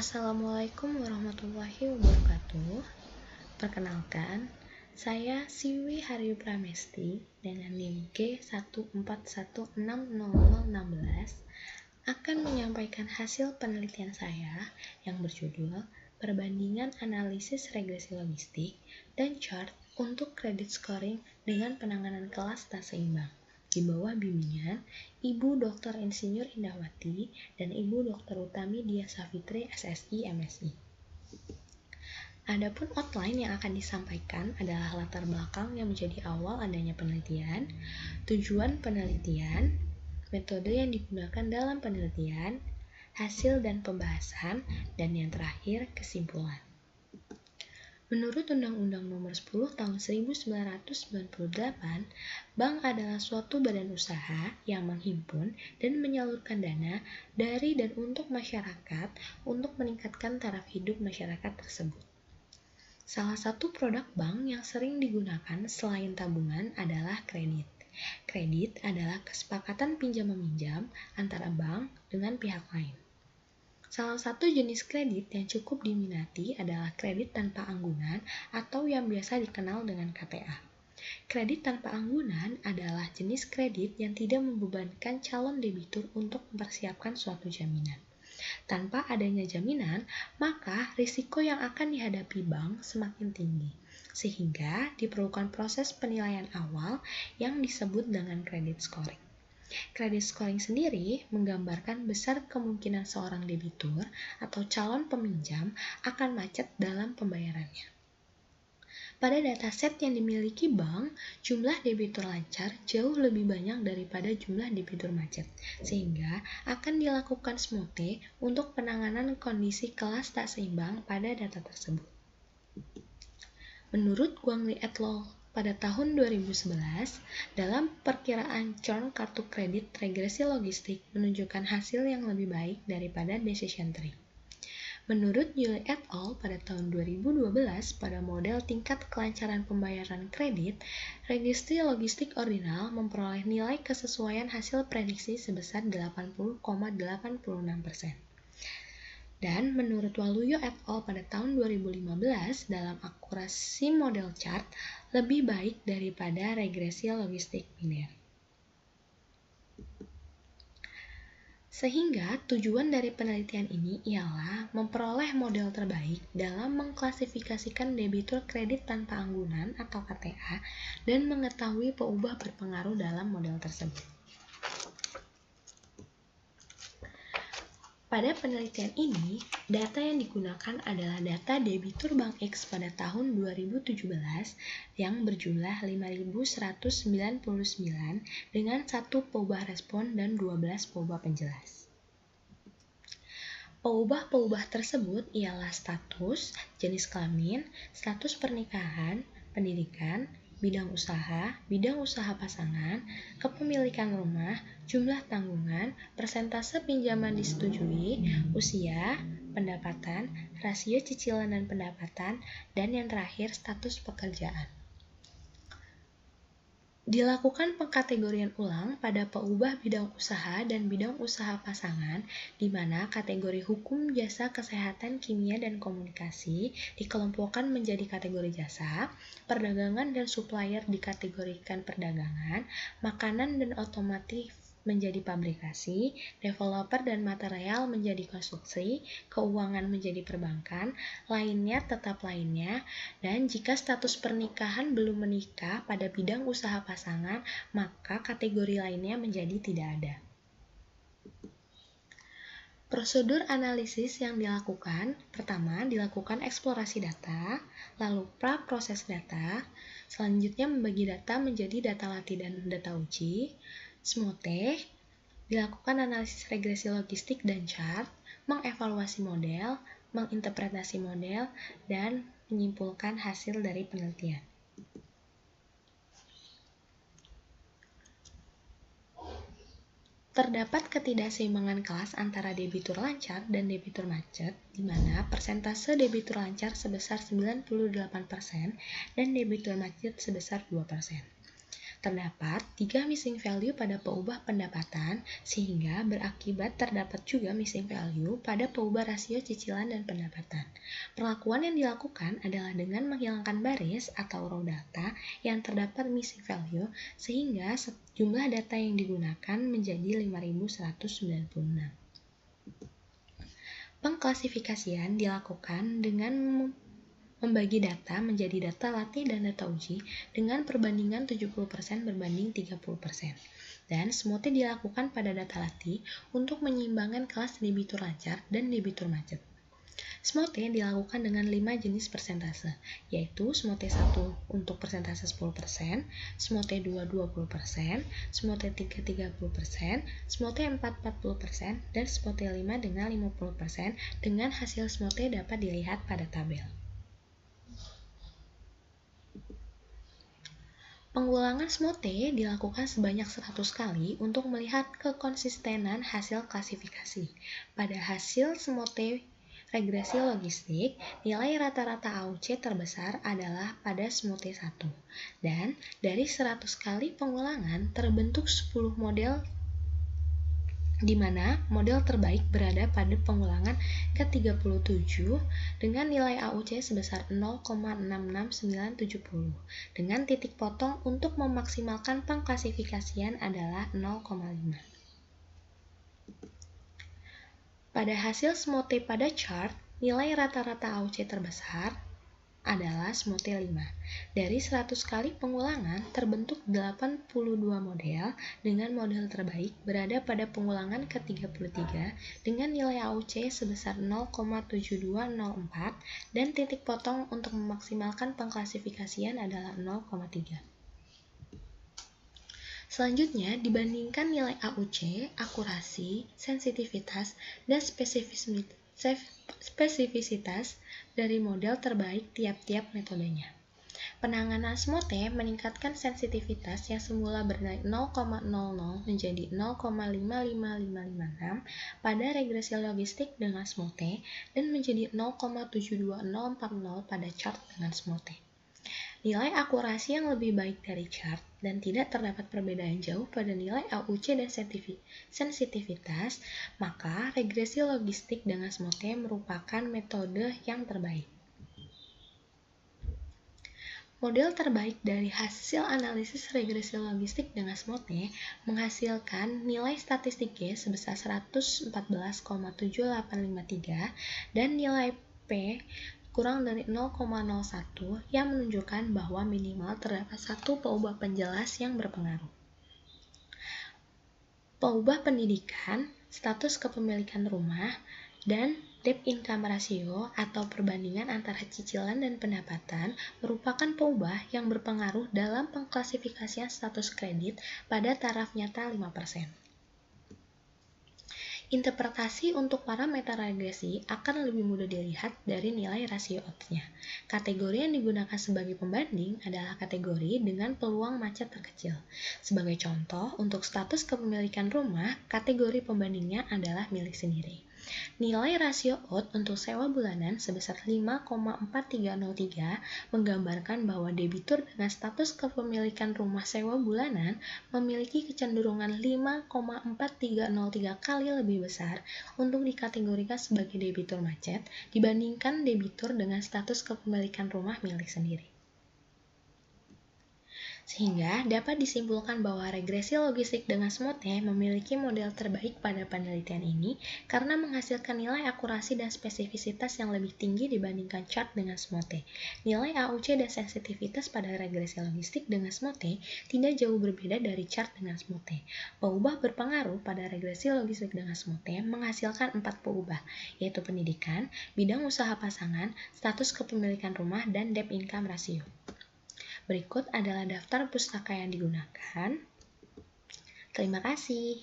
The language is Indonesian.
Assalamualaikum warahmatullahi wabarakatuh. Perkenalkan, saya Siwi Haryu Pramesti dengan NIM G1416016 akan menyampaikan hasil penelitian saya yang berjudul Perbandingan Analisis Regresi Logistik dan Chart untuk Credit Scoring dengan Penanganan Kelas Tak Seimbang di bawah bimbingan Ibu Dr. Insinyur Indahwati dan Ibu Dr. Utami Diah Savitri SSI MSI. Adapun outline yang akan disampaikan adalah latar belakang yang menjadi awal adanya penelitian, tujuan penelitian, metode yang digunakan dalam penelitian, hasil dan pembahasan, dan yang terakhir kesimpulan. Menurut Undang-Undang Nomor 10 Tahun 1998, bank adalah suatu badan usaha yang menghimpun dan menyalurkan dana dari dan untuk masyarakat untuk meningkatkan taraf hidup masyarakat tersebut. Salah satu produk bank yang sering digunakan selain tabungan adalah kredit. Kredit adalah kesepakatan pinjam-meminjam antara bank dengan pihak lain. Salah satu jenis kredit yang cukup diminati adalah kredit tanpa anggunan atau yang biasa dikenal dengan KTA. Kredit tanpa anggunan adalah jenis kredit yang tidak membebankan calon debitur untuk mempersiapkan suatu jaminan. Tanpa adanya jaminan, maka risiko yang akan dihadapi bank semakin tinggi, sehingga diperlukan proses penilaian awal yang disebut dengan credit scoring. Credit scoring sendiri menggambarkan besar kemungkinan seorang debitur atau calon peminjam akan macet dalam pembayarannya. Pada dataset yang dimiliki bank, jumlah debitur lancar jauh lebih banyak daripada jumlah debitur macet, sehingga akan dilakukan SMOTE untuk penanganan kondisi kelas tak seimbang pada data tersebut. Menurut Guangli et al. Pada tahun 2011, dalam perkiraan churn kartu kredit regresi logistik menunjukkan hasil yang lebih baik daripada decision tree. Menurut Yule et al. Pada tahun 2012, pada model tingkat kelancaran pembayaran kredit, regresi logistik ordinal memperoleh nilai kesesuaian hasil prediksi sebesar 80,86%. Dan menurut Waluyo et al. Pada tahun 2015, dalam akurasi model chart lebih baik daripada regresi logistik biner. Sehingga tujuan dari penelitian ini ialah memperoleh model terbaik dalam mengklasifikasikan debitur kredit tanpa anggunan atau KTA dan mengetahui peubah berpengaruh dalam model tersebut. Pada penelitian ini, data yang digunakan adalah data debitur Bank X pada tahun 2017 yang berjumlah 5.199 dengan 1 peubah respon dan 12 peubah penjelas. Peubah-peubah tersebut ialah status, jenis kelamin, status pernikahan, pendidikan, bidang usaha pasangan, kepemilikan rumah, jumlah tanggungan, persentase pinjaman disetujui, usia, pendapatan, rasio cicilan dan pendapatan, dan yang terakhir status pekerjaan. Dilakukan pengkategorian ulang pada peubah bidang usaha dan bidang usaha pasangan, di mana kategori hukum, jasa, kesehatan, kimia, dan komunikasi dikelompokkan menjadi kategori jasa, perdagangan dan supplier dikategorikan perdagangan, makanan dan otomotif menjadi pabrikasi, developer dan material menjadi konstruksi, keuangan menjadi perbankan, lainnya tetap lainnya, dan jika status pernikahan belum menikah pada bidang usaha pasangan, maka kategori lainnya menjadi tidak ada. Prosedur analisis yang dilakukan, pertama dilakukan eksplorasi data, lalu pra-proses data, selanjutnya membagi data menjadi data latih dan data uji, SMOTE, dilakukan analisis regresi logistik dan chart, mengevaluasi model, menginterpretasi model, dan menyimpulkan hasil dari penelitian. Terdapat ketidakseimbangan kelas antara debitur lancar dan debitur macet, di mana persentase debitur lancar sebesar 98% dan debitur macet sebesar 2%. Terdapat 3 missing value pada peubah pendapatan, sehingga berakibat terdapat juga missing value pada peubah rasio cicilan dan pendapatan. Perlakuan yang dilakukan adalah dengan menghilangkan baris atau row data yang terdapat missing value, sehingga jumlah data yang digunakan menjadi 5196. Pengklasifikasian dilakukan dengan membagi data menjadi data latih dan data uji dengan perbandingan 70% berbanding 30%. Dan SMOTE dilakukan pada data latih untuk menyeimbangkan kelas debitur lancar dan debitur macet. SMOTE dilakukan dengan 5 jenis persentase, yaitu SMOTE 1 untuk persentase 10%, SMOTE 2 20%, SMOTE 3 30%, SMOTE 4 40%, dan SMOTE 5 dengan 50%. Dengan hasil SMOTE dapat dilihat pada tabel. Pengulangan SMOTE dilakukan sebanyak 100 kali untuk melihat kekonsistenan hasil klasifikasi. Pada hasil SMOTE regresi logistik, nilai rata-rata AUC terbesar adalah pada SMOTE 1. Dan dari 100 kali pengulangan terbentuk 10 model di mana model terbaik berada pada pengulangan ke-37 dengan nilai AUC sebesar 0,66970 dengan titik potong untuk memaksimalkan pengklasifikasian adalah 0,5. Pada hasil SMOTE pada chart, nilai rata-rata AUC terbesar adalah SMOTE 5. Dari 100 kali pengulangan terbentuk 82 model dengan model terbaik berada pada pengulangan ke-33 dengan nilai AUC sebesar 0,7204 dan titik potong untuk memaksimalkan pengklasifikasian adalah 0,3. Selanjutnya, dibandingkan nilai AUC, akurasi, sensitivitas, dan spesifisitas dari model terbaik tiap-tiap metodenya. Penanganan SMOTE meningkatkan sensitivitas yang semula bernilai 0,00 menjadi 0,55556 pada regresi logistik dengan SMOTE dan menjadi 0,72040 pada chart dengan SMOTE. Nilai akurasi yang lebih baik dari chart dan tidak terdapat perbedaan jauh pada nilai AUC dan sensitivitas, maka regresi logistik dengan SMOTE merupakan metode yang terbaik. Model terbaik dari hasil analisis regresi logistik dengan SMOTE menghasilkan nilai statistik G sebesar 114,7853 dan nilai P kurang dari 0,01 yang menunjukkan bahwa minimal terdapat satu peubah penjelas yang berpengaruh. Peubah pendidikan, status kepemilikan rumah, dan debt income ratio atau perbandingan antara cicilan dan pendapatan merupakan peubah yang berpengaruh dalam pengklasifikasian status kredit pada taraf nyata 5%. Interpretasi untuk parameter regresi akan lebih mudah dilihat dari nilai rasio odds-nya. Kategori yang digunakan sebagai pembanding adalah kategori dengan peluang macet terkecil. Sebagai contoh, untuk status kepemilikan rumah, kategori pembandingnya adalah milik sendiri. Nilai rasio odds untuk sewa bulanan sebesar 5,4303 menggambarkan bahwa debitur dengan status kepemilikan rumah sewa bulanan memiliki kecenderungan 5,4303 kali lebih besar untuk dikategorikan sebagai debitur macet dibandingkan debitur dengan status kepemilikan rumah milik sendiri. Sehingga dapat disimpulkan bahwa regresi logistik dengan SMOTE memiliki model terbaik pada penelitian ini karena menghasilkan nilai akurasi dan spesifisitas yang lebih tinggi dibandingkan chart dengan SMOTE. Nilai AUC dan sensitivitas pada regresi logistik dengan SMOTE tidak jauh berbeda dari chart dengan SMOTE. Peubah berpengaruh pada regresi logistik dengan SMOTE menghasilkan 4 peubah, yaitu pendidikan, bidang usaha pasangan, status kepemilikan rumah, dan debt income ratio. Berikut adalah daftar pustaka yang digunakan. Terima kasih.